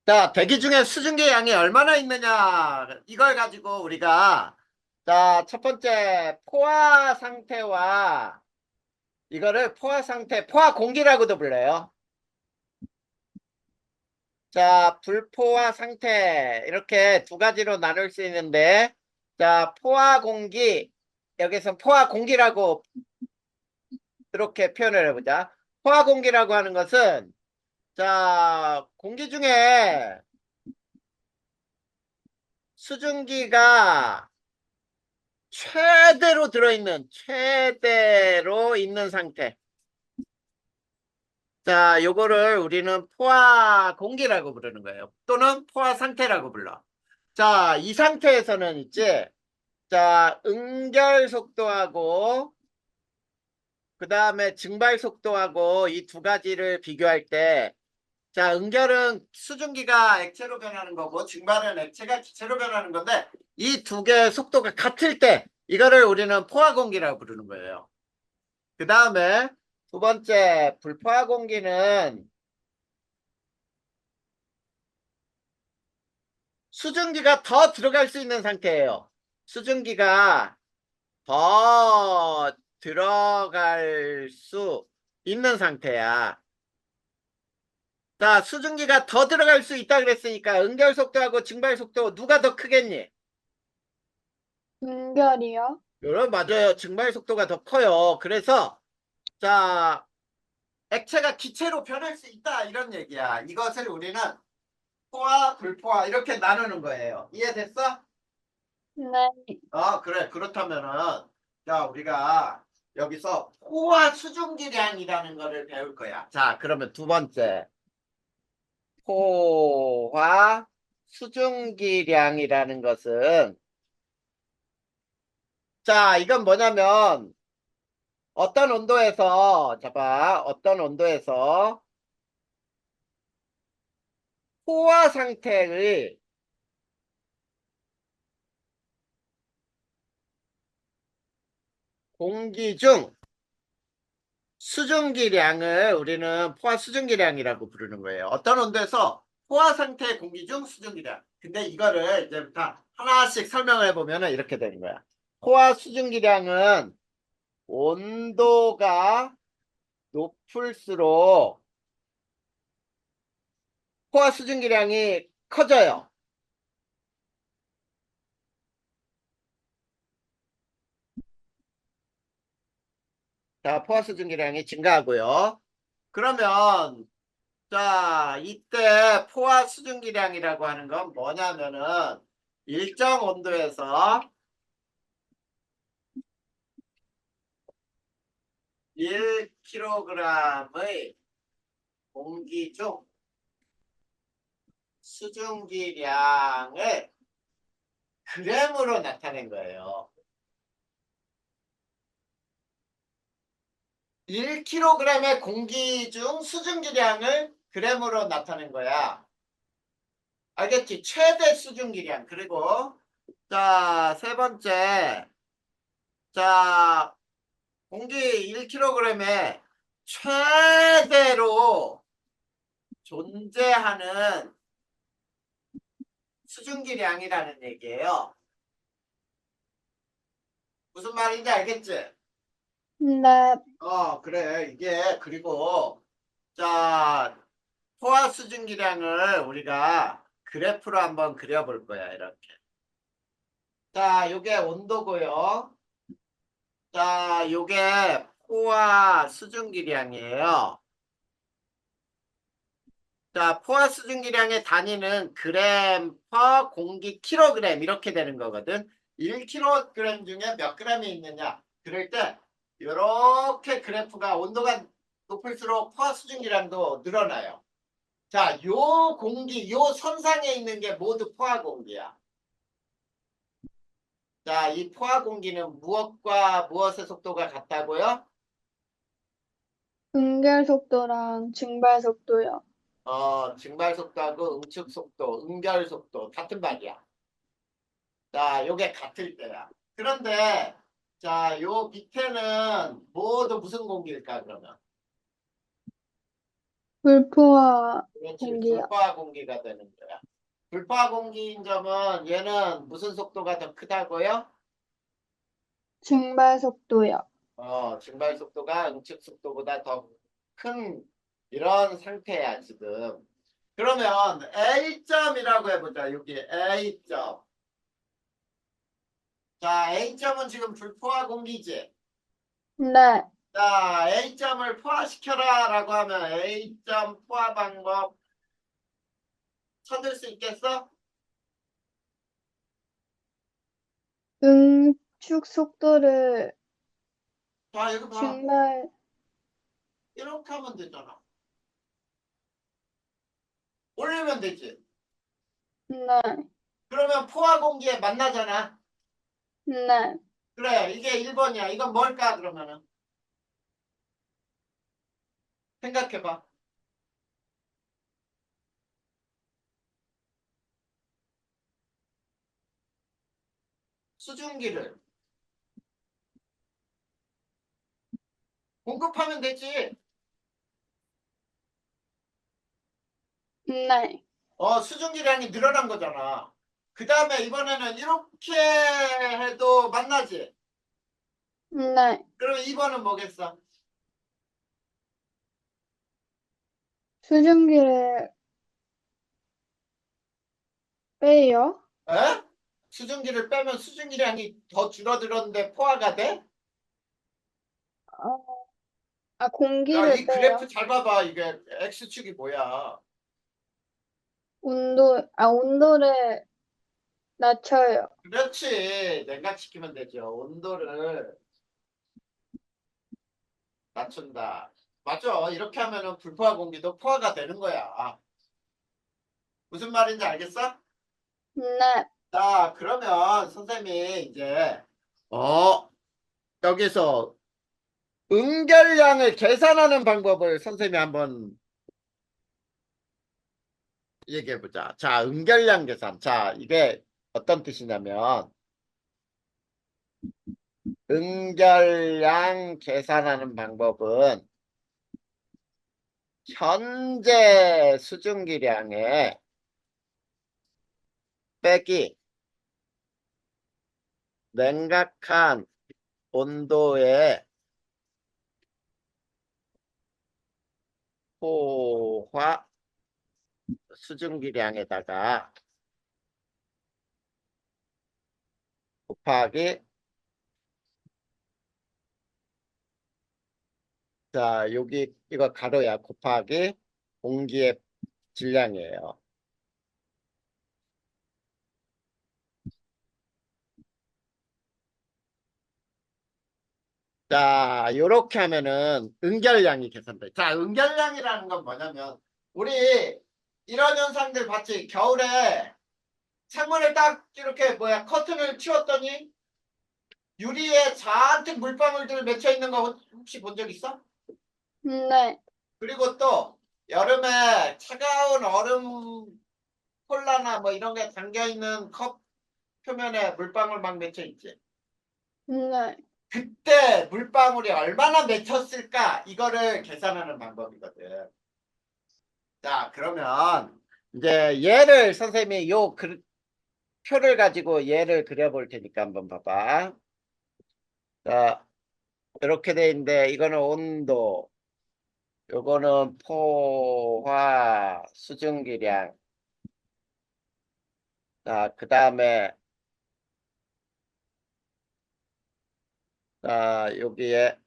자, 대기 중에 수증기 양이 얼마나 있느냐. 이걸 가지고 우리가, 자, 첫 번째, 포화 상태와, 이거를 포화 상태, 포화 공기라고도 불러요. 자, 불포화 상태, 이렇게 두 가지로 나눌 수 있는데, 자, 포화 공기, 여기서 포화 공기라고 이렇게 표현을 해보자. 포화 공기라고 하는 것은, 자, 공기 중에 수증기가 최대로 있는 상태. 자, 요거를 우리는 포화 공기라고 부르는 거예요. 또는 포화 상태라고 불러. 자, 이 상태에서는 있지. 자, 응결 속도하고 그 다음에 증발 속도하고 이 두 가지를 비교할 때, 자, 응결은 수증기가 액체로 변하는 거고 증발은 액체가 기체로 변하는 건데 이 두 개의 속도가 같을 때 이거를 우리는 포화 공기라고 부르는 거예요. 그 다음에 두 번째 불포화 공기는 수증기가 더 들어갈 수 있는 상태예요. 수증기가 더 들어갈 수 있는 상태야. 자, 수증기가 더 들어갈 수 있다 그랬으니까 응결 속도하고 증발 속도 누가 더 크겠니? 연결이요? 여러분 맞아요. 증발 속도가 더 커요. 그래서 자, 액체가 기체로 변할 수 있다 이런 얘기야. 이것을 우리는 포화, 불포화 이렇게 나누는 거예요. 이해됐어? 네. 그래. 그렇다면은, 자, 우리가 여기서 포화 수증기량이라는 거를 배울 거야. 자, 그러면 두 번째. 포화 수증기량이라는 것은, 자, 이건 뭐냐면, 어떤 온도에서, 잡아, 어떤 온도에서 포화 상태의 공기 중 수증기량을 우리는 포화 수증기량이라고 부르는 거예요. 어떤 온도에서 포화 상태의 공기 중 수증기량. 근데 이거를 이제부터 하나씩 설명을 해보면 이렇게 되는 거야. 포화 수증기량은 온도가 높을수록 포화 수증기량이 커져요. 자, 포화 수증기량이 증가하고요. 그러면 자, 이때 포화 수증기량이라고 하는 건 뭐냐면은 일정 온도에서 1kg의 공기 중 수증기량을 그램으로 나타낸 거예요. 1kg의 공기 중 수증기량을 그램으로 나타낸 거야. 알겠지? 최대 수증기량. 그리고 자, 세 번째. 자, 공기 1kg에 최대로 존재하는 수증기량이라는 얘기예요. 무슨 말인지 알겠지? 네. 그래. 이게, 그리고, 자, 포화 수증기량을 우리가 그래프로 한번 그려볼 거야, 이렇게. 자, 요게 온도고요. 자, 요게 포화 수증기량이에요. 자, 포화 수증기량의 단위는 그램 퍼 공기 킬로그램 이렇게 되는 거거든. 1kg 중에 몇 g이 있느냐? 그럴 때 이렇게 그래프가 온도가 높을수록 포화 수증기량도 늘어나요. 자, 요 공기, 요 선상에 있는 게 모두 포화 공기야. 자, 이 포화 공기는 무엇과 무엇의 속도가 같다고요? 연결 속도랑 증발 속도요. 증발 속도하고 응축 속도, 응결 속도 같은 말이야. 자, 요게 같을 때야. 그런데 자, 요 밑에는 모두 무슨 공기일까 그러면? 불포화 그렇지. 공기요. 불포화 공기가 되는 거야. 불포화 공기인 점은 얘는 무슨 속도가 더 크다고요? 증발 속도요. 증발 속도가 응축 속도보다 더 큰 이런 상태야, 지금. 그러면 A점이라고 해보자. 여기 A점. 자, A점은 지금 불포화 공기지. 네. 자, A점을 포화시켜라 라고 하면 A점 포화 방법 찾을 수 있겠어? 응축 속도를 자, 여기 봐. 증발, 이렇게 하면 되잖아. 올리면 되지. 네. 그러면 포화 공기에 만나잖아. 네. 그래, 이게 1번이야. 이건 뭘까, 그러면은? 생각해봐. 수증기를 공급하면 되지. 네. 수증기량이 늘어난 거잖아. 그 다음에 이번에는 이렇게 해도 만나지. 네. 그러면 2번은 뭐겠어? 수증기를 빼요. 에? 수증기를 빼면 수증기량이 더 줄어들었는데 포화가 돼? 어, 아, 야, 공기를 이 그래프 빼요. 잘 봐봐. 이게 X축이 뭐야? 온도를 낮춰요. 그렇지. 냉각시키면 되죠. 온도를 낮춘다. 맞아. 이렇게 하면은 불포화 공기도 포화가 되는 거야. 무슨 말인지 알겠어? 네. 자, 그러면 선생님이 이제 여기서 응결량을 계산하는 방법을 선생님이 한번 얘기해 보자. 자, 응결량 계산. 자, 이게 어떤 뜻이냐면 응결량 계산하는 방법은 현재 수증기량에 빼기 냉각한 온도의 포화 수증기량에다가 곱하기 자 여기 이거 가로야 곱하기 공기의 질량이에요. 자 요렇게 하면은 응결량이 계산돼. 자 응결량이라는 건 뭐냐면 우리 이런 현상들 봤지? 겨울에 창문을 딱 이렇게 뭐야 커튼을 치웠더니 유리에 잔뜩 물방울들 맺혀 있는 거 혹시 본 적 있어? 네. 그리고 또 여름에 차가운 얼음 콜라나 뭐 이런 게 담겨 있는 컵 표면에 물방울 막 맺혀 있지. 네. 그때 물방울이 얼마나 맺혔을까? 이거를 계산하는 방법이거든. 자, 그러면 이제 얘를 선생님이 표를 가지고 얘를 그려볼 테니까 한번 봐봐. 자, 이렇게 돼 있는데 이거는 온도, 요거는 포화 수증기량. 자, 그 다음에 여기에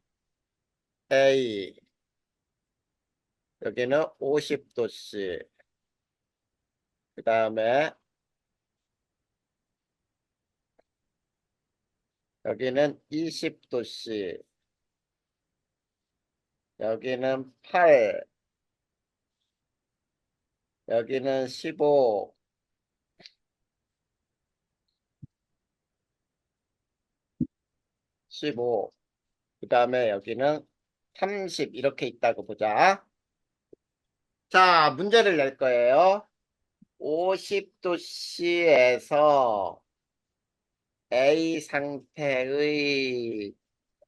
A, 여기는 50도씨. 그 다음에 여기는 20도씨. 여기는 8, 여기는 15, 15. 그 다음에 여기는 30 이렇게 있다고 보자. 자, 문제를 낼 거예요. 50도씨에서 A 상태의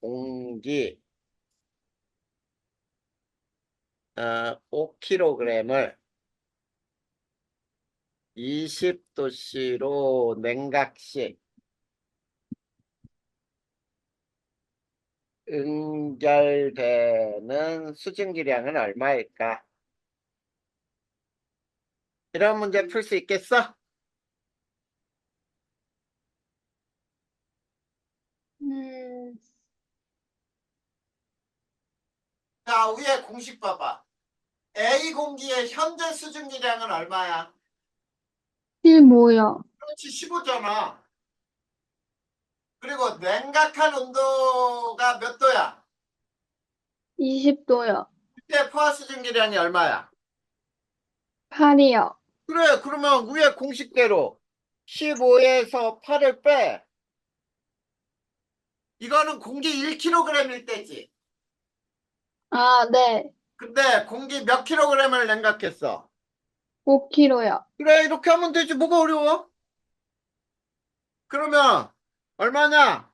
공기 5kg을 20도씨로 냉각시 응결되는 수증기량은 얼마일까? 이런 문제 풀 수 있겠어? 음, 자, 위에 공식 봐봐. A 공기의 현재 수증기량은 얼마야? 15요. 그렇지, 15잖아. 그리고 냉각한 온도가 몇 도야? 20도요. 그때 포화 수증기량이 얼마야? 8이요. 그래, 그러면 위에 공식대로 15에서 8을 빼. 이거는 공기 1kg일 때지. 아, 네. 근데 공기 몇 킬로그램을 냉각했어? 5kg요. 그래, 이렇게 하면 되지. 뭐가 어려워? 그러면 얼마냐?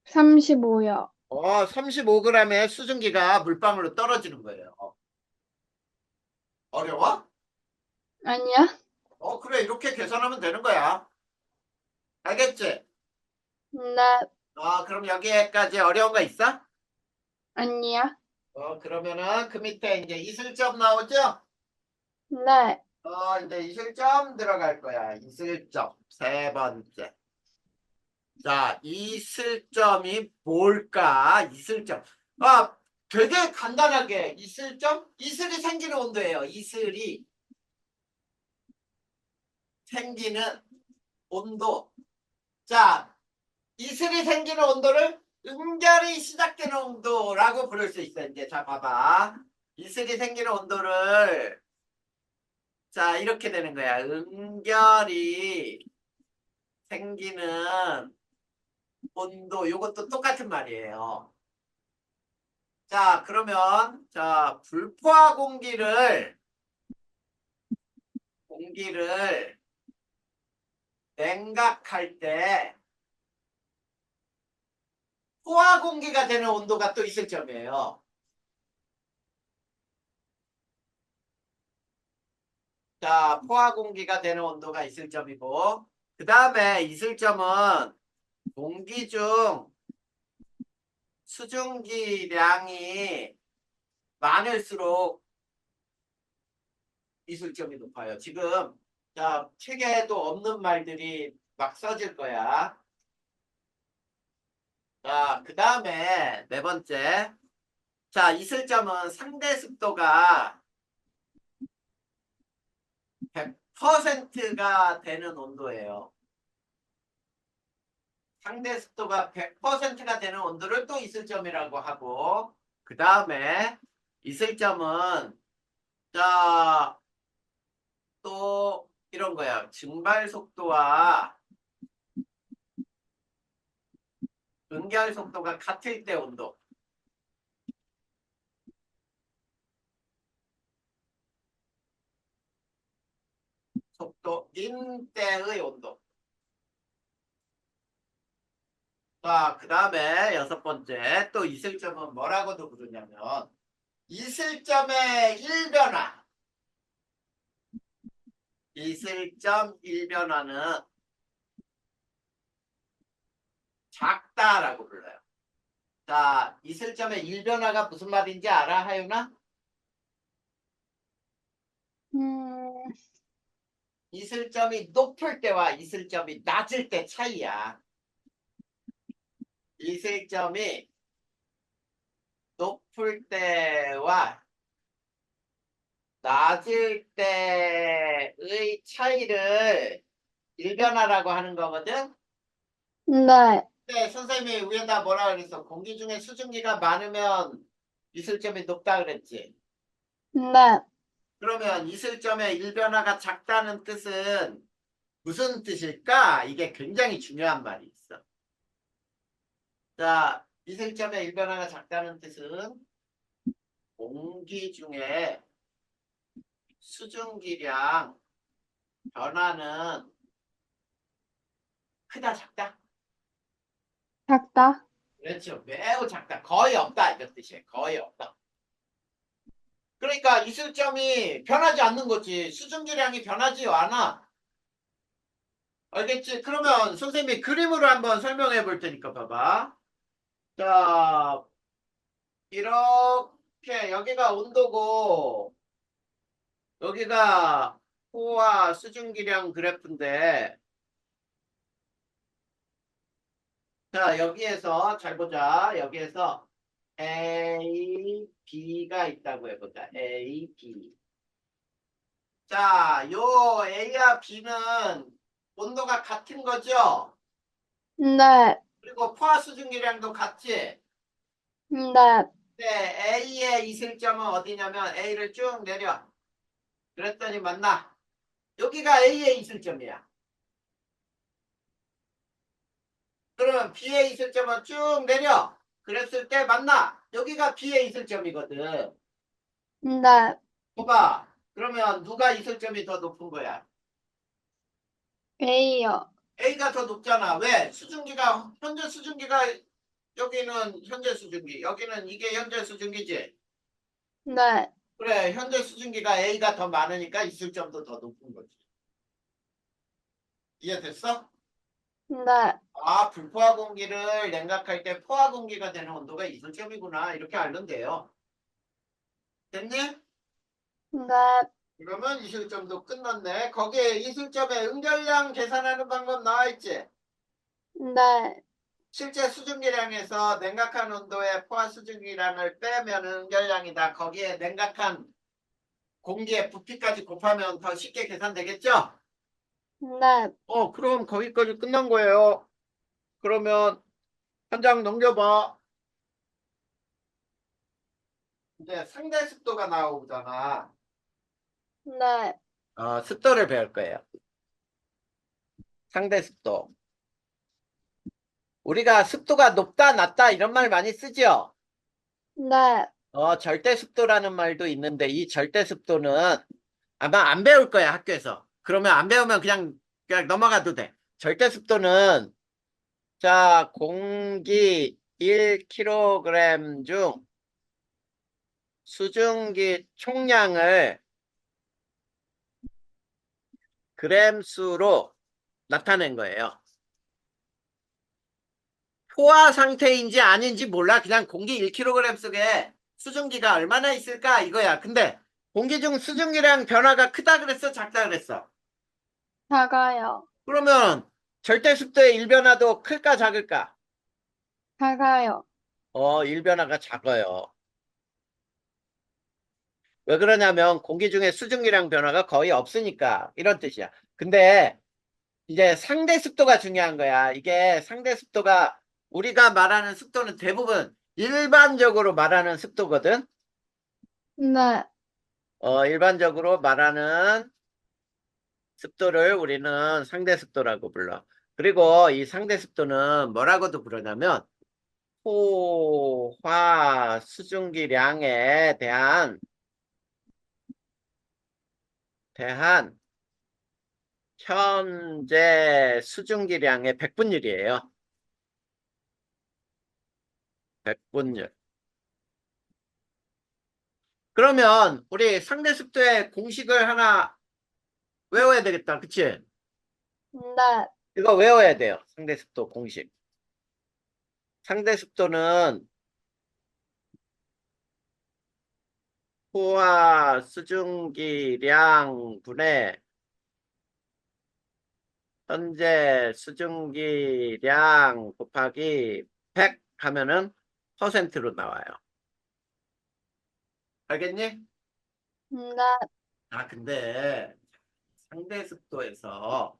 35요. 35g의 수증기가 물방울로 떨어지는 거예요. 어려워? 아니야? 그래, 이렇게 계산하면 되는 거야. 알겠지? 네. 그럼 여기에까지 어려운 거 있어? 아니야? 그러면은 그 밑에 이제 이슬점 나오죠? 네. 이제 이슬점 들어갈 거야. 이슬점. 세 번째. 자, 이슬점이 뭘까? 이슬점. 아, 되게 간단하게 이슬점? 이슬이 생기는 온도예요. 이슬이 생기는 온도. 자, 이슬이 생기는 온도를 응결이 시작되는 온도라고 부를 수 있어. 이제 자, 봐봐. 이슬이 생기는 온도를 자, 이렇게 되는 거야. 응결이 생기는 온도. 이것도 똑같은 말이에요. 자, 그러면 자, 불포화 공기를 냉각할 때 포화 공기가 되는 온도가 또 있을 점이에요. 자, 포화 공기가 되는 온도가 있을 점이고, 그 다음에 있을 점은 공기 중 수증기량이 많을수록 있을 점이 높아요. 지금 자, 책에도 없는 말들이 막 써질 거야. 자, 그 다음에 네 번째. 자, 있을 점은 상대 습도가 100%가 되는 온도예요. 상대 습도가 100%가 되는 온도를 또 있을 점이라고 하고, 그 다음에 있을 점은, 자, 또 이런 거야. 증발 속도와 응결 속도가 같을 때 온도. 속도인 때의 온도. 자, 그 다음에 여섯 번째, 또 있을 점은 뭐라고도 부르냐면, 있을 점의 일변화. 있을점 일변화는 작다라고 불러요. 자, 있을점의 일변화가 무슨 말인지 알아, 하윤아? 음, 있을점이 높을 때와 있을점이 낮을 때 차이야. 있을점이 높을 때와 낮을 때의 차이를 일변화라고 하는 거거든. 네. 네, 선생님이 위에다 뭐라 그랬어? 공기 중에 수증기가 많으면 이슬점이 높다 그랬지. 네. 그러면 이슬점의 일변화가 작다는 뜻은 무슨 뜻일까? 이게 굉장히 중요한 말이 있어. 자, 이슬점의 일변화가 작다는 뜻은 공기 중에 수증기량 변화는 크다, 작다? 작다. 그렇죠. 매우 작다. 거의 없다. 이런 뜻이에요. 거의 없다. 그러니까 이슬점이 변하지 않는 거지. 수증기량이 변하지 않아. 알겠지? 그러면 선생님이 그림으로 한번 설명해 볼 테니까 봐봐. 자, 이렇게 여기가 온도고 여기가 포화 수증기량 그래프인데 자, 여기에서 잘 보자. 여기에서 A, B가 있다고 해보자. A, B. 자, 요 A와 B는 온도가 같은 거죠? 네, 그리고 포화 수증기량도 같지? 네, 근데 A의 이슬점은 어디냐면 A를 쭉 내려. 그랬더니 맞나? 여기가 A의 이슬점이야. 그러면 B의 이슬점은 쭉 내려. 그랬을 때 맞나? 여기가 B의 이슬점이거든. 네, 봐봐. 그러면 누가 이슬점이 더 높은 거야? A요. A가 더 높잖아. 왜? 수증기가, 현재 수증기가, 여기는 현재 수증기, 여기는 이게 현재 수증기지? 네, 그래, 현재 수증기가 A가 더 많으니까 이슬점도 더 높은 거지. 이해됐어? 네, 아, 불포화 공기를 냉각할 때 포화 공기가 되는 온도가 이슬점이구나. 이렇게 알면 돼요. 됐니? 네, 그러면 이슬점도 끝났네. 거기에 이슬점의 응결량 계산하는 방법 나와 있지? 네, 실제 수증기량에서 냉각한 온도의 포화 수증기량을 빼면 응결량이다. 거기에 냉각한 공기의 부피까지 곱하면 더 쉽게 계산되겠죠? 네. 그럼 거기까지 끝난 거예요. 그러면 한 장 넘겨봐. 이제 상대 습도가 나오잖아. 네, 습도를 배울 거예요. 상대 습도. 우리가 습도가 높다, 낮다 이런 말 많이 쓰죠? 네, 절대 습도라는 말도 있는데 이 절대 습도는 아마 안 배울 거야, 학교에서. 그러면 안 배우면 그냥 넘어가도 돼. 절대 습도는 자, 공기 1kg 중 수증기 총량을 그램 수로 나타낸 거예요. 포화 상태인지 아닌지 몰라. 그냥 공기 1kg 속에 수증기가 얼마나 있을까 이거야. 근데 공기 중 수증기량 변화가 크다 그랬어? 작다 그랬어? 작아요. 그러면 절대 습도의 일변화도 클까 작을까? 작아요. 일변화가 작아요. 왜 그러냐면 공기 중에 수증기량 변화가 거의 없으니까 이런 뜻이야. 근데 이제 상대 습도가 중요한 거야. 이게 상대 습도가 우리가 말하는 습도는 대부분 일반적으로 말하는 습도거든. 네, 일반적으로 말하는 습도를 우리는 상대 습도라고 불러. 그리고 이 상대 습도는 뭐라고도 부르냐면 포화 수증기량에 대한 현재 수증기량의 백분율이에요. 백분율. 그러면 우리 상대 습도의 공식을 하나 외워야 되겠다. 그치? 네, 이거 외워야 돼요. 상대 습도 공식. 상대 습도는 포화 수증기량 분의 현재 수증기량 곱하기 100 하면은 퍼센트로 나와요. 알겠니? 네, 근데 상대 습도에서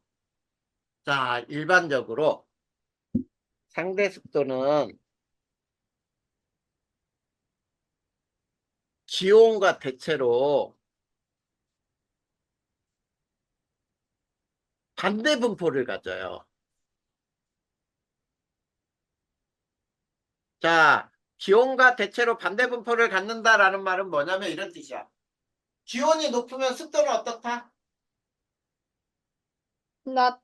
자, 일반적으로 상대 습도는 기온과 대체로 반대 분포를 가져요. 자, 기온과 대체로 반대 분포를 갖는다라는 말은 뭐냐면 이런 뜻이야. 기온이 높으면 습도는 어떻다? 낮,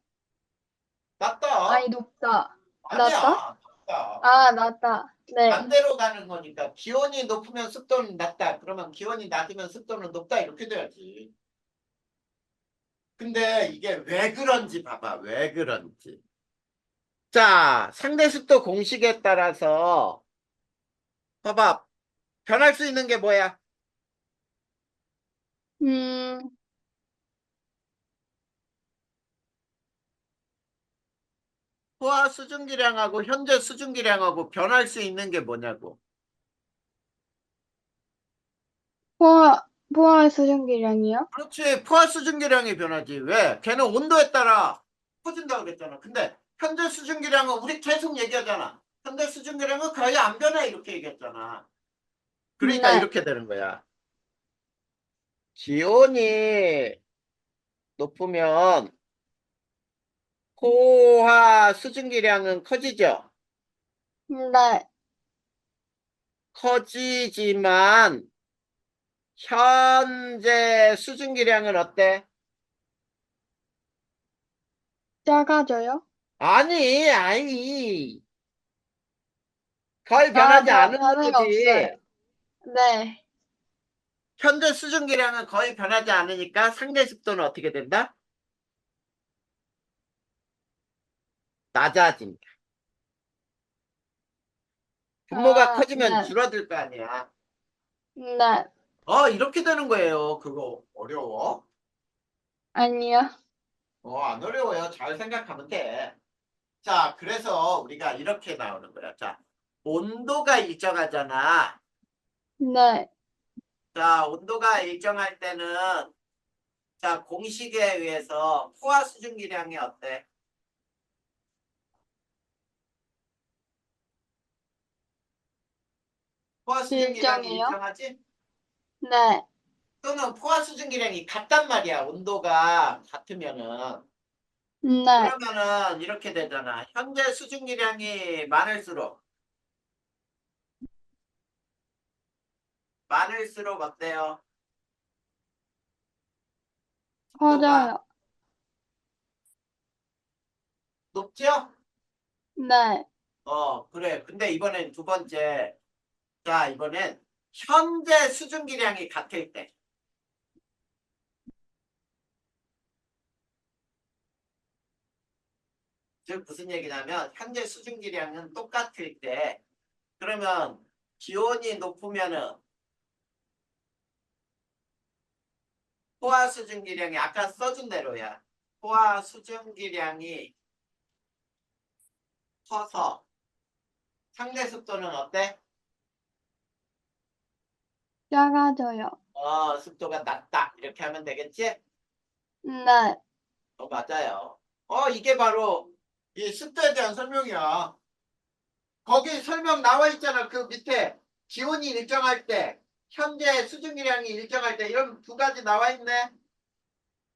낮다. 아니, 높다. 낮다? 아니야. 낮다. 낮다. 아, 낮다. 네. 반대로 가는 거니까 기온이 높으면 습도는 낮다. 그러면 기온이 낮으면 습도는 높다. 이렇게 돼야지. 근데 이게 왜 그런지 봐봐. 왜 그런지. 자, 상대 습도 공식에 따라서 봐봐. 변할 수 있는 게 뭐야? 음, 포화 수증기량하고 현재 수증기량하고 변할 수 있는 게 뭐냐고. 포화 수증기량이요? 그렇지. 포화 수증기량이 변하지. 왜? 걔는 온도에 따라 커진다 그랬잖아. 근데 현재 수증기량은 우리 계속 얘기하잖아. 현재 수증기량은 거의 안 변해. 이렇게 얘기했잖아. 그러니까 네. 이렇게 되는 거야. 기온이 높으면 포화 수증기량은 커지죠. 네. 커지지만 현재 수증기량은 어때? 작아져요? 아니. 거의 아, 변하지 않는 변화가 없어요. 거지. 네. 현재 수증기량은 거의 변하지 않으니까 상대 습도는 어떻게 된다? 낮아진다. 분모가 아, 커지면 네. 줄어들 거 아니야. 네. 이렇게 되는 거예요. 그거 어려워? 아니요. 안 어려워요. 잘 생각하면 돼. 자, 그래서 우리가 이렇게 나오는 거야. 자, 온도가 일정하잖아. 네. 자, 온도가 일정할 때는 자, 공식에 의해서 포화 수증기량이 어때? 포화 수증기량이 일정해요? 일정하지? 네. 또는 포화 수증기량이 같단 말이야. 온도가 같으면은. 네. 그러면은 이렇게 되잖아. 현재 수증기량이 많을수록 어때요? 습도가 커져요. 높죠? 네. 그래. 근데 이번엔 두 번째. 자, 이번엔 현재 수증기량이 같을 때. 즉 무슨 얘기냐면 현재 수증기량은 똑같을 때 그러면 기온이 높으면은 포화 수증기량이 아까 써준 대로야. 포화 수증기량이 커서 상대 습도는 어때? 작아져요. 습도가 낮다. 이렇게 하면 되겠지? 네. 맞아요. 이게 바로 이 습도에 대한 설명이야. 거기 설명 나와 있잖아. 그 밑에 기온이 일정할 때, 현재 수증기량이 일정할 때 이런 두 가지 나와 있네.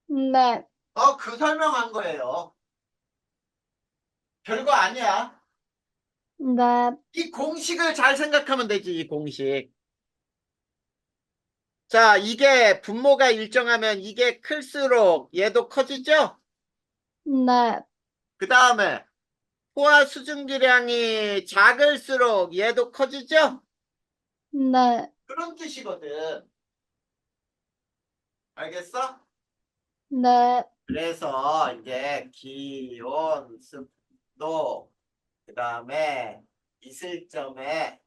네. 그 설명한 거예요. 별거 아니야. 네. 이 공식을 잘 생각하면 되지, 이 공식. 자, 이게 분모가 일정하면 이게 클수록 얘도 커지죠? 네. 그 다음에 포화 수증기량이 작을수록 얘도 커지죠? 네. 그런 뜻이거든. 알겠어? 네. 그래서 이제 기온, 습도, 그 다음에 이슬점의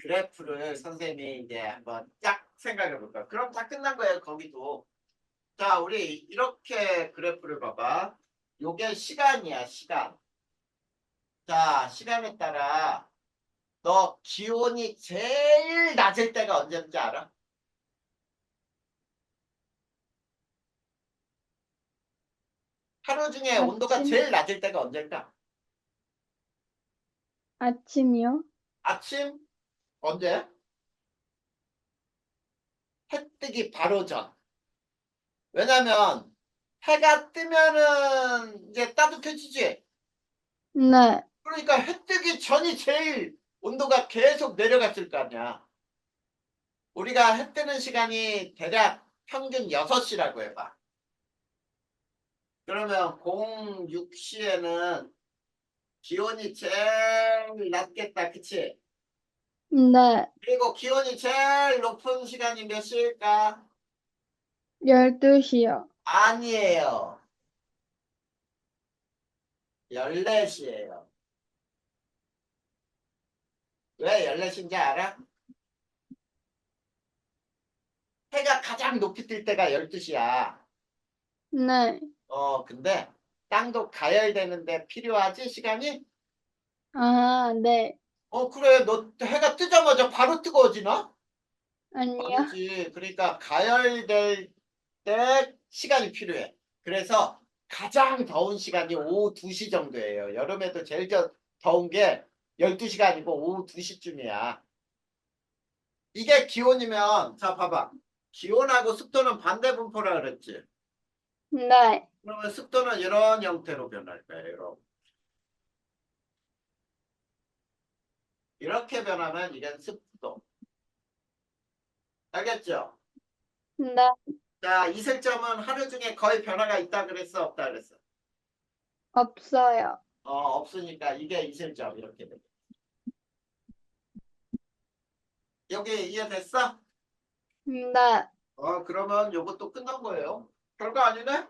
그래프를 선생님이 이제 한번 쫙 생각해 볼까. 그럼 다 끝난 거예요, 거기도. 자, 우리 이렇게 그래프를 봐봐. 요게 시간이야, 시간. 자, 시간에 따라 너 기온이 제일 낮을 때가 언제인지 알아? 하루 중에 온도가 아침? 제일 낮을 때가 언제일까? 아침이요? 아침? 언제? 해 뜨기 바로 전. 왜냐면 해가 뜨면은 이제 따뜻해지지. 네. 그러니까 해 뜨기 전이 제일 온도가 계속 내려갔을 거 아니야. 우리가 해 뜨는 시간이 대략 평균 6시라고 해봐. 그러면 06시에는 기온이 제일 낮겠다. 그치? 네. 그리고 기온이 제일 높은 시간이 몇 시일까? 12시요. 아니에요. 14시예요. 왜 14시인지 알아? 해가 가장 높이 뜰 때가 12시야. 네. 근데 땅도 가열되는데 필요하지, 시간이? 아, 네. 그래. 너 해가 뜨자마자 바로 뜨거워지나? 아니요. 아니지. 그러니까 가열될 때 시간이 필요해. 그래서 가장 더운 시간이 오후 2시 정도예요. 여름에도 제일 더운 게 12시가 아니고 오후 2시쯤이야. 이게 기온이면, 자, 봐봐. 기온하고 습도는 반대 분포라 그랬지. 네. 그러면 습도는 이런 형태로 변할 거예요. 이렇게 변하면 이건 습도. 알겠죠? 네. 자, 이슬점은 하루 중에 거의 변화가 있다 그랬어, 없다 그랬어? 없어요. 없으니까 이게 이슬점 이렇게 돼. 여기 이해됐어? 네. 그러면 요것도 끝난 거예요. 별거 아니네?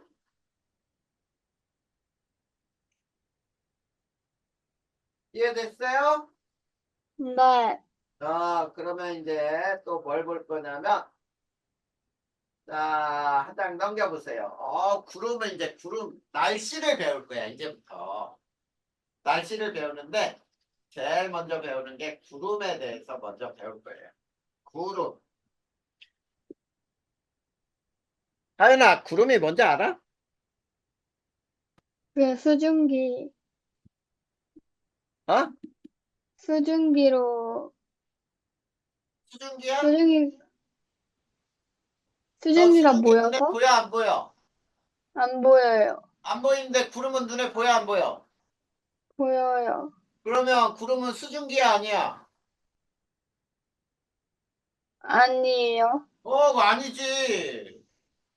이해됐어요? 네. 그러면 이제 또 뭘 볼 거냐면, 자, 한 장 넘겨보세요. 구름은 이제 날씨를 배울 거야, 이제부터. 날씨를 배우는데, 제일 먼저 배우는 게 구름에 대해서 먼저 배울 거예요. 구름. 하연아, 구름이 뭔지 알아? 그 어? 수증기로, 수증기야? 수증기, 너 수증기가 수증기 눈에 모여서 보여, 안 보여? 안 보여요. 안 보이는데 구름은 눈에 보여, 안 보여? 보여요. 그러면 구름은 수증기야, 아니야? 아니에요. 그거 아니지.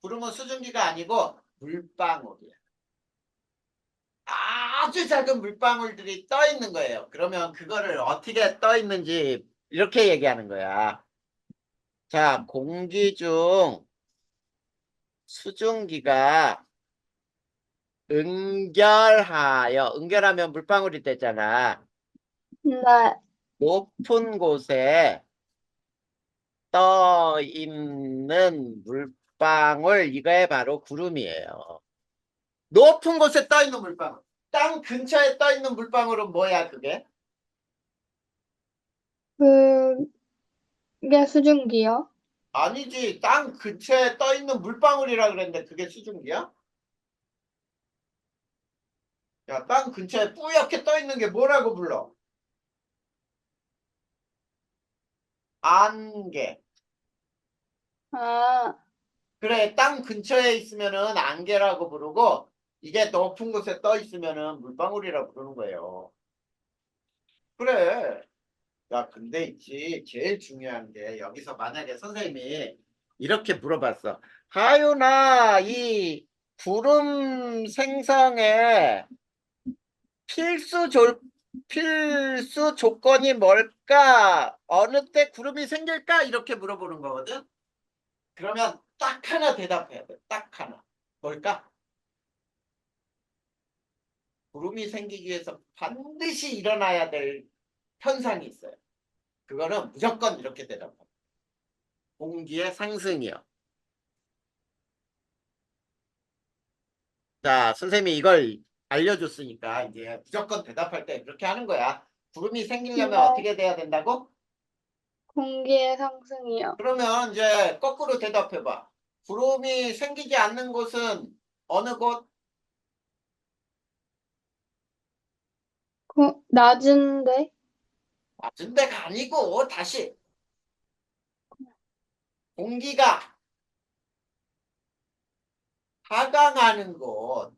구름은 수증기가 아니고 물방울이야. 아주 작은 물방울들이 떠 있는 거예요. 그러면 그거를 어떻게 떠 있는지 이렇게 얘기하는 거야. 자, 공기 중 수증기가 응결하면 물방울이 되잖아. 네. 높은 곳에 떠 있는 물방울, 이게 바로 구름이에요. 높은 곳에 떠 있는 물방울. 땅 근처에 떠 있는 물방울은 뭐야, 그게? 그게 수증기요? 아니지. 땅 근처에 떠 있는 물방울이라 그랬는데 그게 수증기야? 야, 땅 근처에 뿌옇게 떠 있는 게 뭐라고 불러? 안개. 아, 그래, 땅 근처에 있으면은 안개라고 부르고, 이게 높은 곳에 떠 있으면은 물방울이라 부르는 거예요. 그래. 야, 근데 있지. 제일 중요한 게, 여기서 만약에 선생님이 이렇게 물어봤어. 하윤아, 이 구름 생성에 필수 조, 필수 조건이 뭘까? 어느 때 구름이 생길까? 이렇게 물어보는 거거든. 그러면 딱 하나 대답해야 돼. 딱 하나. 뭘까? 구름이 생기기 위해서 반드시 일어나야 될 현상이 있어요. 그거는 무조건 이렇게 대답해. 공기의 상승이요. 자, 선생님이 이걸 알려줬으니까 이제 무조건 대답할 때 그렇게 하는 거야. 구름이 생기려면 네. 어떻게 돼야 된다고? 공기의 상승이요. 그러면 이제 거꾸로 대답해봐. 구름이 생기지 않는 곳은 어느 곳? 낮은데? 낮은 데가 아니고 다시 공기가 하강하는 곳.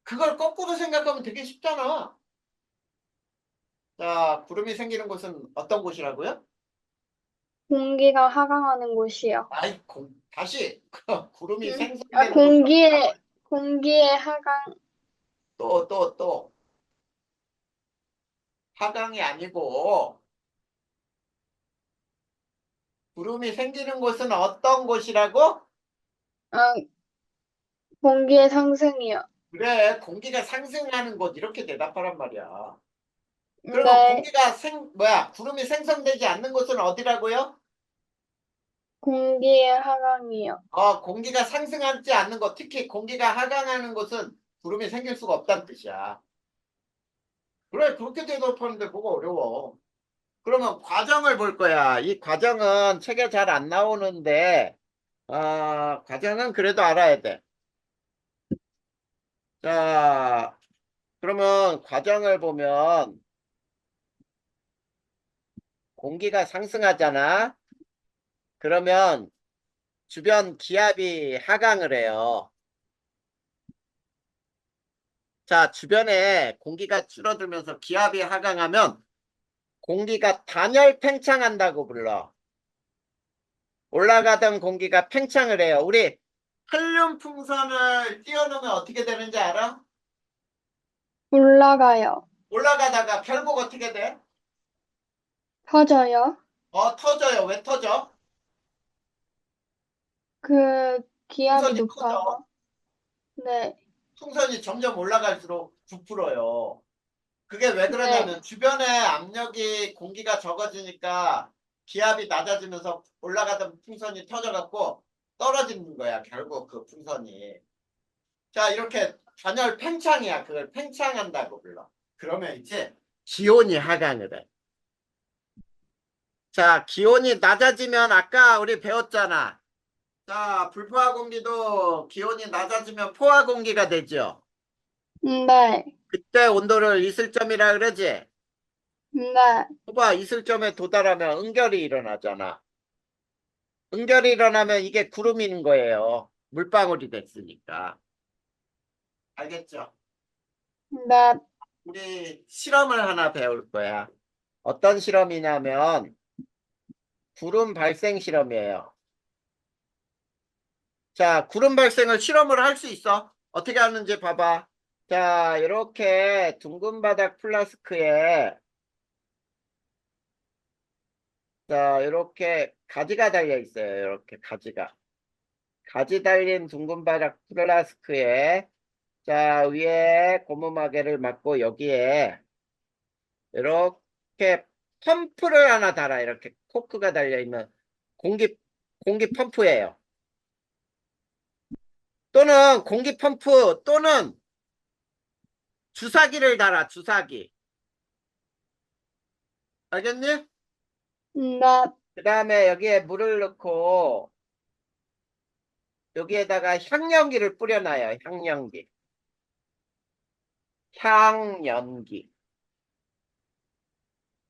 그걸 거꾸로 생각하면 되게 쉽잖아. 자, 구름이 생기는 곳은 어떤 곳이라고요? 공기가 하강하는 곳이요. 다시 구름이 아, 생성되는 곳은 공기의 하강, 또. 하강이 아니고, 구름이 생기는 곳은 어떤 곳이라고? 아, 공기의 상승이요. 그래, 공기가 상승하는 곳, 이렇게 대답하란 말이야. 그러면 네, 구름이 생성되지 않는 곳은 어디라고요? 공기의 하강이요. 공기가 상승하지 않는 곳, 특히 공기가 하강하는 곳은 구름이 생길 수가 없다는 뜻이야. 그래, 그렇게 대답하는데 뭐가 어려워. 그러면 과정을 볼 거야. 이 과정은 책에 잘 안 나오는데, 과정은 그래도 알아야 돼. 자, 그러면 과정을 보면 공기가 상승하잖아. 그러면 주변 기압이 하강을 해요. 자, 주변에 공기가 줄어들면서 기압이 하강하면 공기가 단열 팽창한다고 불러. 올라가던 공기가 팽창을 해요. 우리 헬륨 풍선을 띄워놓으면 어떻게 되는지 알아? 올라가요. 올라가다가 결국 어떻게 돼? 터져요. 터져요. 왜 터져? 그 기압이 풍선이 커져. 높아서. 네, 풍선이 점점 올라갈수록 부풀어요. 그게 왜 네, 그러냐면 주변에 압력이 공기가 적어지니까 기압이 낮아지면서 올라가던 풍선이 터져갖고 떨어지는 거야. 결국 그 풍선이. 자, 이렇게 단열 팽창이야. 그걸 팽창한다고 불러. 그러면 이제 기온이 하강을 해. 자, 기온이 낮아지면 아까 우리 배웠잖아. 자, 불포화 공기도 기온이 낮아지면 포화 공기가 되죠. 네, 그때 온도를 이슬점이라 그러지. 네, 봐봐, 이슬점에 도달하면 응결이 일어나잖아. 응결이 일어나면 이게 구름인 거예요. 물방울이 됐으니까. 알겠죠? 네, 우리 실험을 하나 배울 거야. 어떤 실험이냐면 구름 발생 실험이에요. 자, 구름 발생을 실험을 할 수 있어. 어떻게 하는지 봐봐. 자, 이렇게 둥근 바닥 플라스크에 자, 이렇게 가지가 달려 있어요. 이렇게 가지가. 가지 달린 둥근 바닥 플라스크에 자, 위에 고무마개를 맞고 여기에 이렇게 펌프를 하나 달아. 이렇게 코크가 달려 있는 공기 공기 펌프예요. 또는 공기 펌프 또는 주사기를 달아. 주사기. 알겠니? 네, 그 다음에 여기에 물을 넣고 여기에다가 향연기를 뿌려놔요. 향연기. 향연기.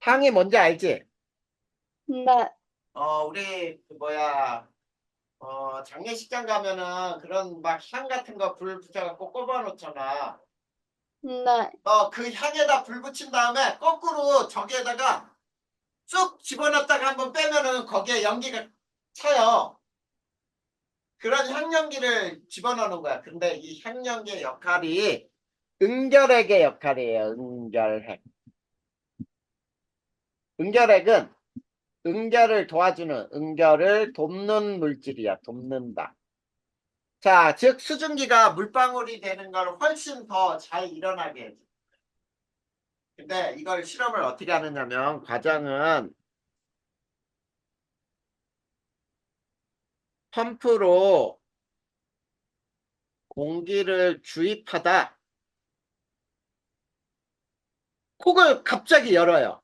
향이 뭔지 알지? 네, 우리 그 뭐야 장례식장 가면은 그런 막 향 같은 거 불 붙여갖고 꼽아 놓잖아. 네, 그 향에다 불 붙인 다음에 거꾸로 저기에다가 쑥 집어넣었다가 한번 빼면은 거기에 연기가 차요. 그런 향연기를 집어넣는 거야. 근데 이 향연기의 역할이 응결핵의 역할이에요. 응결핵. 응결핵은 응결을 도와주는, 응결을 돕는 물질이야. 돕는다. 자, 즉 수증기가 물방울이 되는 걸 훨씬 더 잘 일어나게 해줘. 근데 이걸 실험을 어떻게 하느냐면 과정은 펌프로 공기를 주입하다 콕을 갑자기 열어요.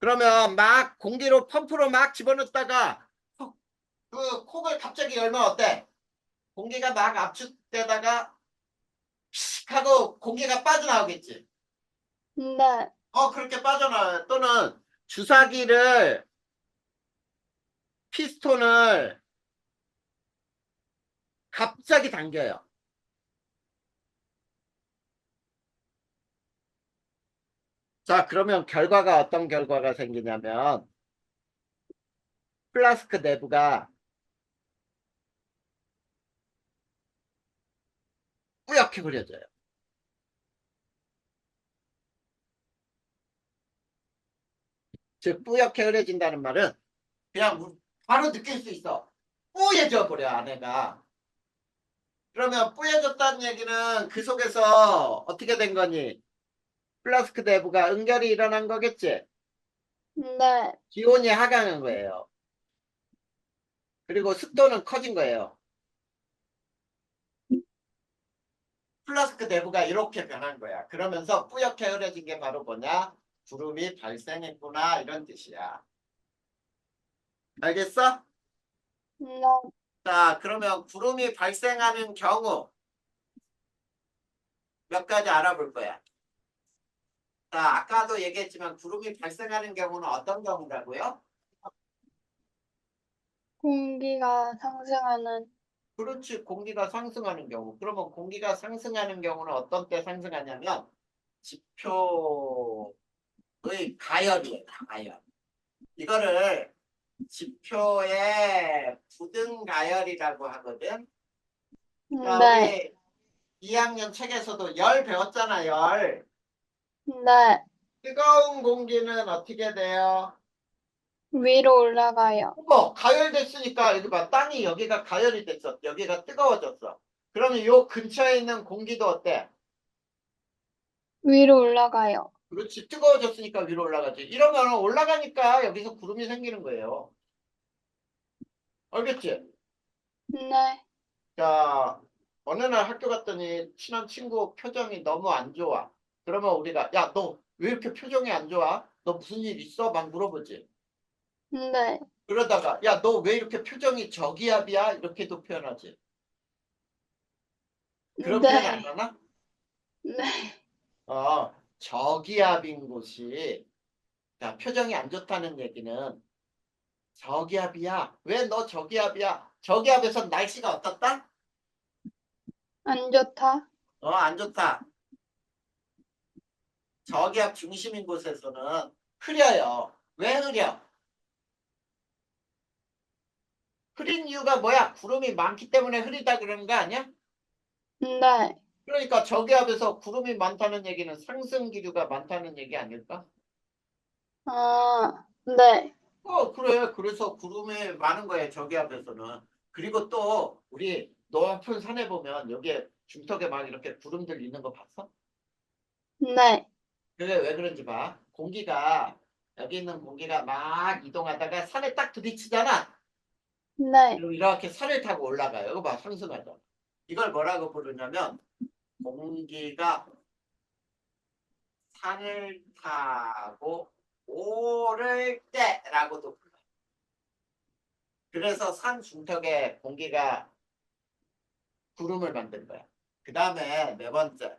그러면 막 공기로 펌프로 막 집어넣다가 그 콕을 갑자기 열면 어때? 공기가 막 압축되다가 픽 하고 공기가 빠져나오겠지. 네, 그렇게 빠져나와요. 또는 주사기를 피스톤을 갑자기 당겨요. 자, 그러면 결과가 어떤 결과가 생기냐면 플라스크 내부가 뿌옇게 흐려져요. 즉 뿌옇게 흐려진다는 말은 그냥 바로 느낄 수 있어. 뿌얘져 버려 안에가. 그러면 뿌얘졌다는 얘기는 그 속에서 어떻게 된 거니? 플라스크 내부가 응결이 일어난 거겠지? 네. 기온이 하강한 거예요. 그리고 습도는 커진 거예요. 플라스크 내부가 이렇게 변한 거야. 그러면서 뿌옇게 흐려진 게 바로 뭐냐? 구름이 발생했구나 이런 뜻이야. 알겠어? 네. 자, 그러면 구름이 발생하는 경우 몇 가지 알아볼 거야. 자, 아까도 얘기했지만 구름이 발생하는 경우는 어떤 경우라고요? 공기가 상승하는, 그렇지, 공기가 상승하는 경우. 그러면 공기가 상승하는 경우는 어떤 때 상승하냐면 지표의 가열이에요, 가열. 이거를 지표의 부등가열이라고 하거든. 자, 네. 우리 2학년 책에서도 열 배웠잖아, 열. 네. 뜨거운 공기는 어떻게 돼요? 위로 올라가요. 가열됐으니까 여기 봐. 땅이 여기가 가열이 됐어. 여기가 뜨거워졌어. 그러면 요 근처에 있는 공기도 어때? 위로 올라가요. 그렇지. 뜨거워졌으니까 위로 올라가지. 이러면 올라가니까 여기서 구름이 생기는 거예요. 알겠지? 네. 자, 어느 날 학교 갔더니 친한 친구 표정이 너무 안 좋아. 그러면 우리가, 야, 너 왜 이렇게 표정이 안 좋아? 너 무슨 일 있어? 막 물어보지. 네. 그러다가, 야, 너 왜 이렇게 표정이 저기압이야? 이렇게도 표현하지. 그런 표현 안 네. 하나? 네. 저기압인 곳이, 자, 표정이 안 좋다는 얘기는 저기압이야. 왜 너 저기압이야? 저기압에선 날씨가 어떻다? 안 좋다. 안 좋다. 저기압 중심인 곳에서는 흐려요. 왜 흐려? 흐린 이유가 뭐야? 구름이 많기 때문에 흐리다 그러는 거 아니야? 네. 그러니까 저기압에서 구름이 많다는 얘기는 상승 기류가 많다는 얘기 아닐까? 아, 네. 그래. 그래서 구름이 많은 거예요, 저기압에서는. 그리고 또 우리 높은 산에 보면 여기에 중턱에 막 이렇게 구름들 있는 거 봤어? 네. 그게 왜 그런지 봐. 공기가 여기 있는 공기가 막 이동하다가 산에 딱 부딪히잖아. 네. 그리고 이렇게 산을 타고 올라가요. 이거 봐, 상승하죠. 이걸 뭐라고 부르냐면 공기가 산을 타고 오를 때라고도 불러요. 그래서 산 중턱에 공기가 구름을 만든 거야. 그 다음에 네 번째,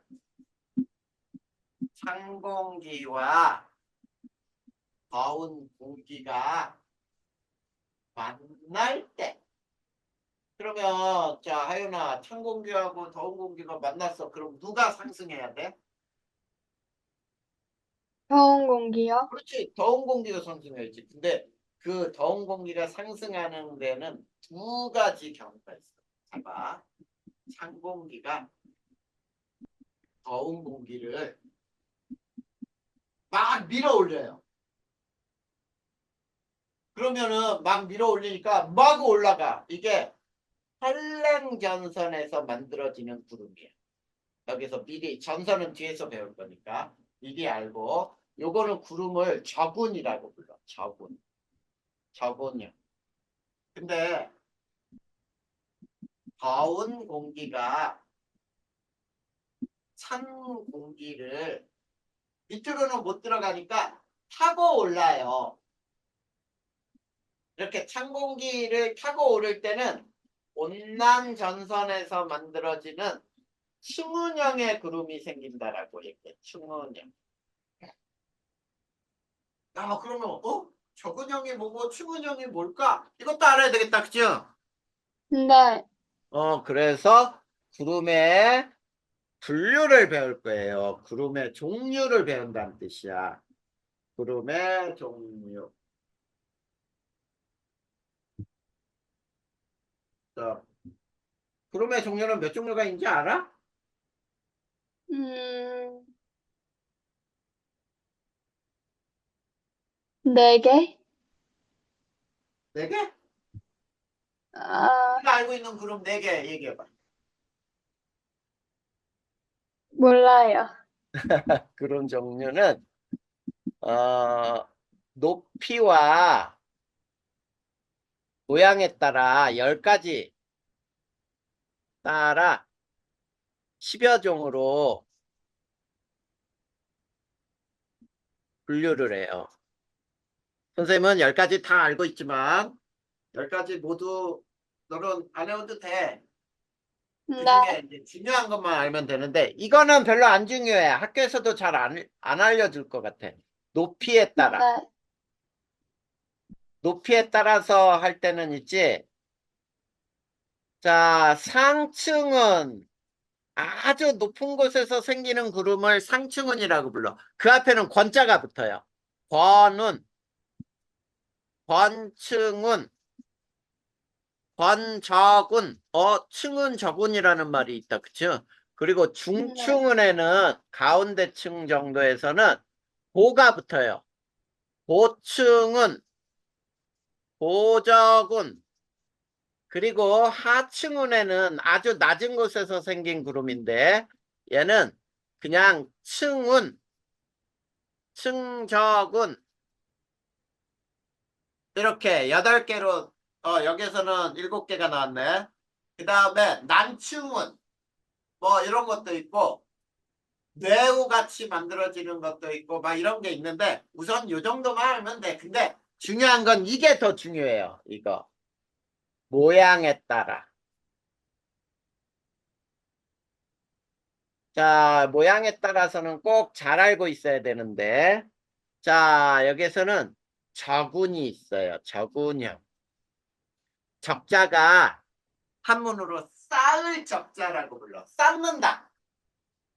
찬 공기와 더운 공기가 만날 때. 그러면 자, 하윤아, 찬 공기하고 더운 공기가 만났어. 그럼 누가 상승해야 돼? 더운 공기요? 그렇지. 더운 공기가 상승해야지. 근데 그 더운 공기가 상승하는 데는 두 가지 경우가 있어. 봐봐. 찬 공기가 더운 공기를 막 밀어 올려요. 그러면은 막 밀어 올리니까 막 올라가. 이게 한랭전선에서 만들어지는 구름이에요. 여기서 미리 전선은 뒤에서 배울 거니까 미리 알고 요거는 구름을 저군이라고 불러. 저군. 저군이요. 근데 더운 공기가 찬 공기를 밑으로는 못 들어가니까 타고 올라요. 이렇게 찬 공기를 타고 오를 때는 온난 전선에서 만들어지는 충운형의 구름이 생긴다라고 얘기해. 충운형. 그러면 적은형이 뭐고 충운형이 뭘까? 이것도 알아야 되겠다, 그죠? 네. 그래서 구름의 분류를 배울 거예요. 구름의 종류를 배운다는 뜻이야. 구름의 종류. 자, 구름의 종류는 몇 종류가 있는지 알아? 음, 네 개? 네 개? 아, 네가 알고 있는 그룹 네 개 얘기해봐. 몰라요. 그런 종류는 어, 높이와 모양에 따라 10가지 따라 10여 종으로 분류를 해요. 선생님은 10가지 다 알고 있지만 10가지 모두 너는 안 외워도 돼. 네, 그중에 이제 중요한 것만 알면 되는데 이거는 별로 안 중요해. 학교에서도 잘 안 알려줄 것 같아. 높이에 따라. 네, 높이에 따라서 할 때는 있지. 자, 상층은 아주 높은 곳에서 생기는 구름을 상층운이라고 불러. 그 앞에는 권자가 붙어요. 권운, 권층운, 권적운, 층은 적운이라는 말이 있다. 그쵸? 그리고 네, 중층운에는 가운데 층 정도에서는 고가 붙어요. 고층운, 고적운, 그리고 하층운에는 아주 낮은 곳에서 생긴 구름인데 얘는 그냥 층운, 층적운 이렇게 8개로 여기서는 7개가 나왔네. 그 다음에 난층운 뭐 이런 것도 있고 뇌우 같이 만들어지는 것도 있고 막 이런 게 있는데 우선 요 정도만 알면 돼. 근데 중요한 건 이게 더 중요해요. 이거 모양에 따라. 자, 모양에 따라서는 꼭 잘 알고 있어야 되는데 자, 여기서는 적운이 있어요. 적운형. 적자가 한문으로 쌓을 적자라고 불러. 쌓는다.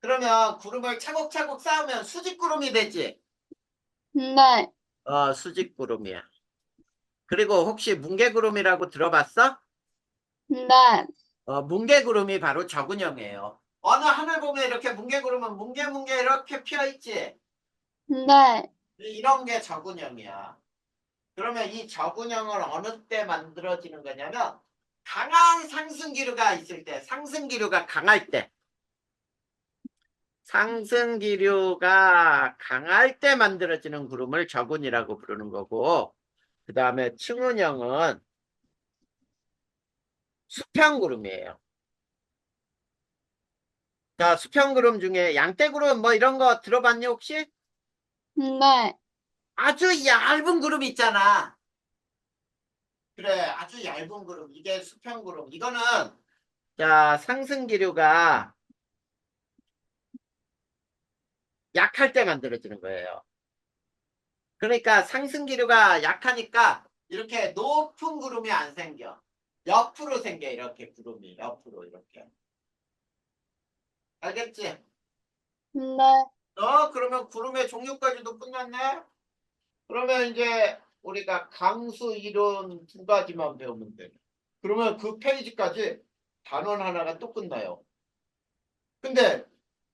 그러면 구름을 차곡차곡 쌓으면 수직구름이 되지. 네, 수직구름이야. 그리고 혹시 뭉게구름이라고 들어봤어? 네, 뭉게구름이 바로 적운형이에요. 어느 하늘 보면 이렇게 뭉게구름은 뭉게뭉게 이렇게 피어있지. 네, 이런 게 적운형이야. 그러면 이 적운형을 어느 때 만들어지는 거냐면 강한 상승기류가 있을 때, 상승기류가 강할 때, 상승기류가 강할 때 만들어지는 구름을 적운이라고 부르는 거고, 그 다음에 층운형은 수평구름이에요. 자, 수평구름 중에 양떼구름 뭐 이런 거 들어봤니 혹시? 네, 아주 얇은 구름 있잖아. 그래, 아주 얇은 구름. 이게 수평구름. 이거는 자, 상승기류가 약할 때 만들어지는 거예요. 그러니까 상승기류가 약하니까 이렇게 높은 구름이 안 생겨. 옆으로 생겨, 이렇게 구름이. 옆으로 이렇게. 알겠지? 네, 그러면 구름의 종류까지도 끝났네? 그러면 이제 우리가 강수 이론 2가지만 배우면 돼. 그러면 그 페이지까지 단원 하나가 또 끝나요. 근데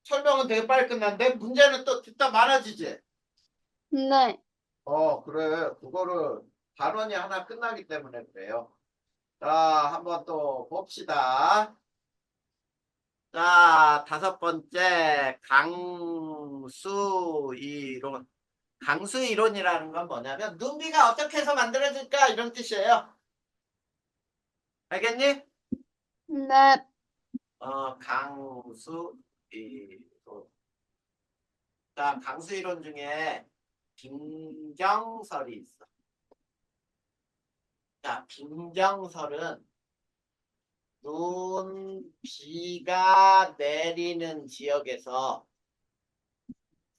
설명은 되게 빨리 끝났는데 문제는 또 듣다 많아지지? 네. 그래. 그거를 단원이 하나 끝나기 때문에 그래요. 자, 한번 또 봅시다. 자, 5번째, 강수 이론. 강수 이론이라는 건 뭐냐면, 눈비가 어떻게 해서 만들어질까? 이런 뜻이에요. 알겠니? 네, 강수 이론. 자, 강수 이론 중에 빈정설이 있어. 자, 빈정설은 비가 내리는 지역에서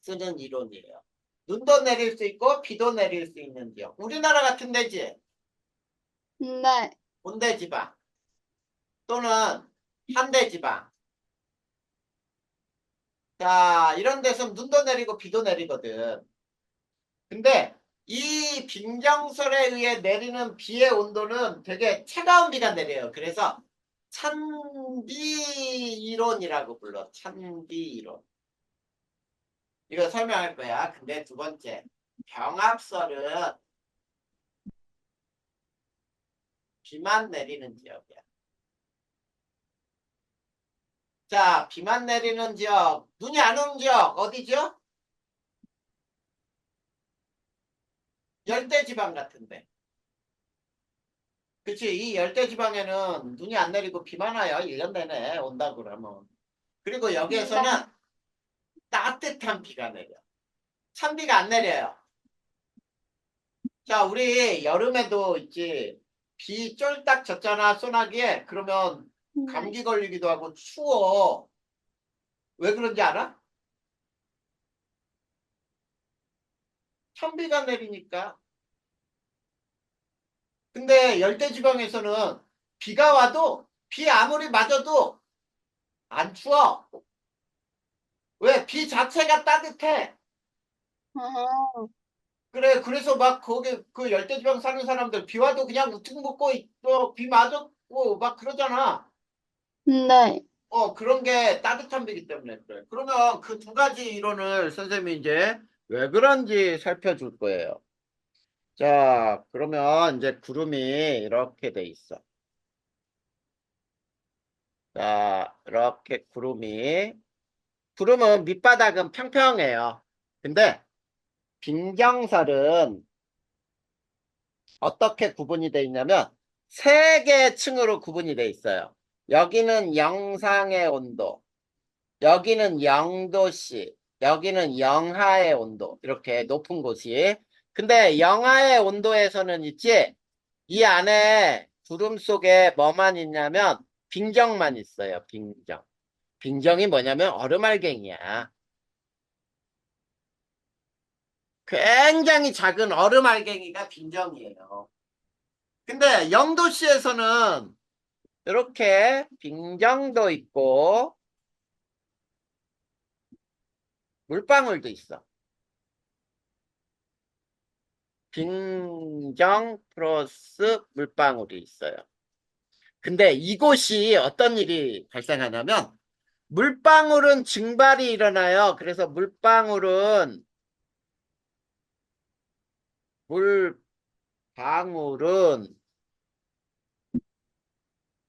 쓰는 이론이에요. 눈도 내릴 수 있고 비도 내릴 수 있는 지역. 우리나라 같은 데지. 네, 온대지방 또는 한대지방. 자, 이런 데서 눈도 내리고 비도 내리거든. 근데 이 빈정설에 의해 내리는 비의 온도는 되게 차가운 비가 내려요. 그래서 찬비 이론이라고 불러. 찬비 이론. 이거 설명할 거야. 근데 두 번째, 병합설은 비만 내리는 지역이야. 자, 비만 내리는 지역, 눈이 안 오는 지역 어디죠? 열대지방 같은데. 그치? 이 열대지방에는 눈이 안 내리고 비만 와요. 1년 내내 온다 그러면. 그리고 여기에서는 네. 따뜻한 비가 내려. 찬비가 안 내려요. 자, 우리 여름에도 있지. 비 쫄딱 젖잖아, 소나기에. 그러면 네. 감기 걸리기도 하고 추워. 왜 그런지 알아? 찬비가 내리니까. 근데 열대지방에서는 비가 와도 비 아무리 맞아도 안 추워. 왜? 비 자체가 따뜻해. 아, 그래, 그래서 막 거기 그 열대지방 사는 사람들 비 와도 그냥 우퉁 벗고 있고 비 맞았고 막 그러잖아. 네. 그런 게 따뜻한 비기 때문에 그래. 그러면 그 두 가지 이론을 선생님이 이제 왜 그런지 살펴줄 거예요. 자, 그러면 이제 구름이 이렇게 돼 있어. 자, 이렇게 구름은 밑바닥은 평평해요. 근데 빈경설은 어떻게 구분이 돼 있냐면 세 개의 층으로 구분이 돼 있어요. 여기는 영상의 온도, 여기는 0도씨, 여기는 영하의 온도. 이렇게 높은 곳이. 근데 영하의 온도에서는 있지, 이 안에 구름 속에 뭐만 있냐면 빈경만 있어요. 빈경. 빈경이 뭐냐면 얼음알갱이야. 굉장히 작은 얼음알갱이가 빈경이에요. 근데 0도씨에서는 이렇게 빈경도 있고 물방울도 있어. 빈경 플러스 물방울이 있어요. 근데 이곳이 어떤 일이 발생하냐면 물방울은 증발이 일어나요. 그래서 물방울은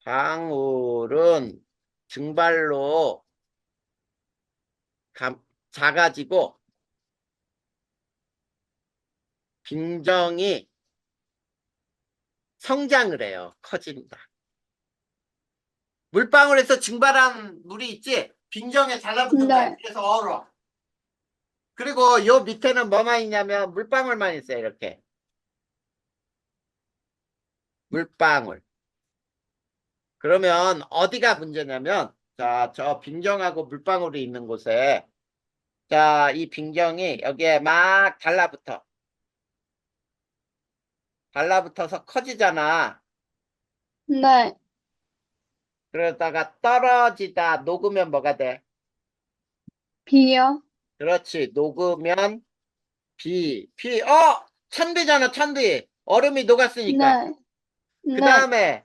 방울은 증발로 감- 작아지고 빈정이 성장을 해요. 커진다. 물방울에서 증발한 물이 있지? 빈정에 달라붙은 거야. 네. 그래서 얼어. 그리고 요 밑에는 뭐만 있냐면 물방울만 있어요. 이렇게. 물방울. 그러면 어디가 문제냐면, 자, 저 빈정하고 물방울이 있는 곳에, 자, 이 빈정이 여기에 막 달라붙어. 달라붙어서 커지잖아. 네. 그러다가 떨어지다 녹으면 뭐가 돼? 비요. 그렇지. 녹으면 찬비잖아, 찬비. 얼음이 녹았으니까. 네. 그 네. 다음에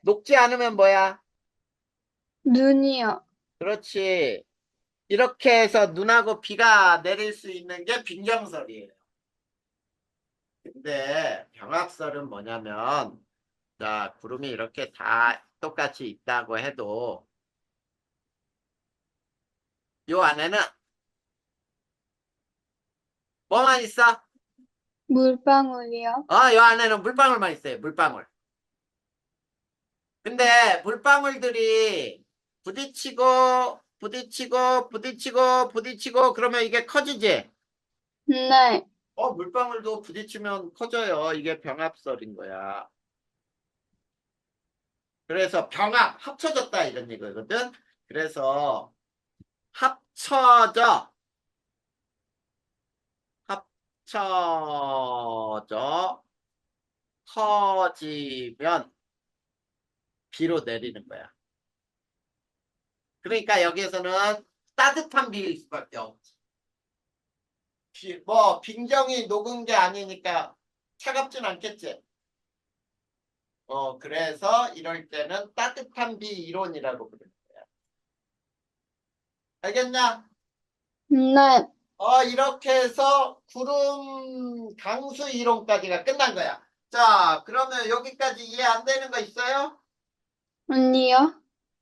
녹지 않으면 뭐야? 눈이요. 그렇지. 이렇게 해서 눈하고 비가 내릴 수 있는 게 빈정설이에요. 근데 병합설은 뭐냐면, 자, 구름이 이렇게 다 똑같이 있다고 해도, 요 안에는 뭐만 있어? 물방울이요. 요 안에는 물방울만 있어요, 물방울. 근데 물방울들이 부딪히고, 부딪히고, 부딪히고, 부딪히고, 그러면 이게 커지지? 네. 물방울도 부딪히면 커져요. 이게 병합설인 거야. 그래서 합쳐졌다 이런 얘기거든. 그래서 합쳐져, 합쳐져, 커지면 비로 내리는 거야. 그러니까 여기에서는 따뜻한 비일 수밖에 없지. 빈정이 녹은 게 아니니까 차갑진 않겠지. 그래서 이럴 때는 따뜻한 비 이론이라고 부르는 거야. 알겠냐? 네. 이렇게 해서 구름 강수 이론까지가 끝난 거야. 자, 그러면 여기까지 이해 안 되는 거 있어요? 아니요.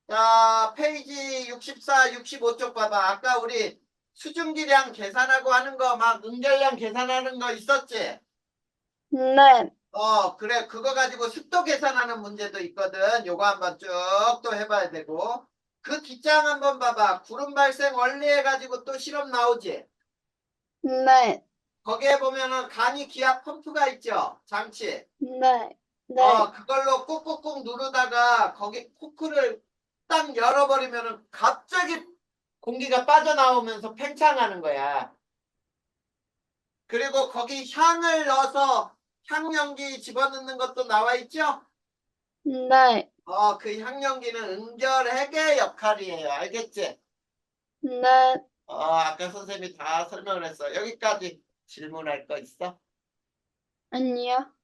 자, 페이지 64, 65쪽 봐봐. 아까 우리 수증기량 계산하고 하는 거, 막 응결량 계산하는 거 있었지? 네. 그래. 그거 가지고 습도 계산하는 문제도 있거든. 요거 한번 쭉 또 해봐야 되고. 그 뒷장 한번 봐봐. 구름 발생 원리 해가지고 또 실험 나오지? 네. 거기에 보면은 간이 기압 펌프가 있죠? 장치. 네. 네. 그걸로 꾹꾹꾹 누르다가 거기 코크를 딱 열어버리면은 갑자기 공기가 빠져나오면서 팽창하는 거야. 그리고 거기 향을 넣어서 향연기 집어넣는 것도 나와 있죠? 네. 그 향연기는 응결핵의 역할이에요. 알겠지? 네. 아까 선생님이 다 설명을 했어. 여기까지 질문할 거 있어? 아니요.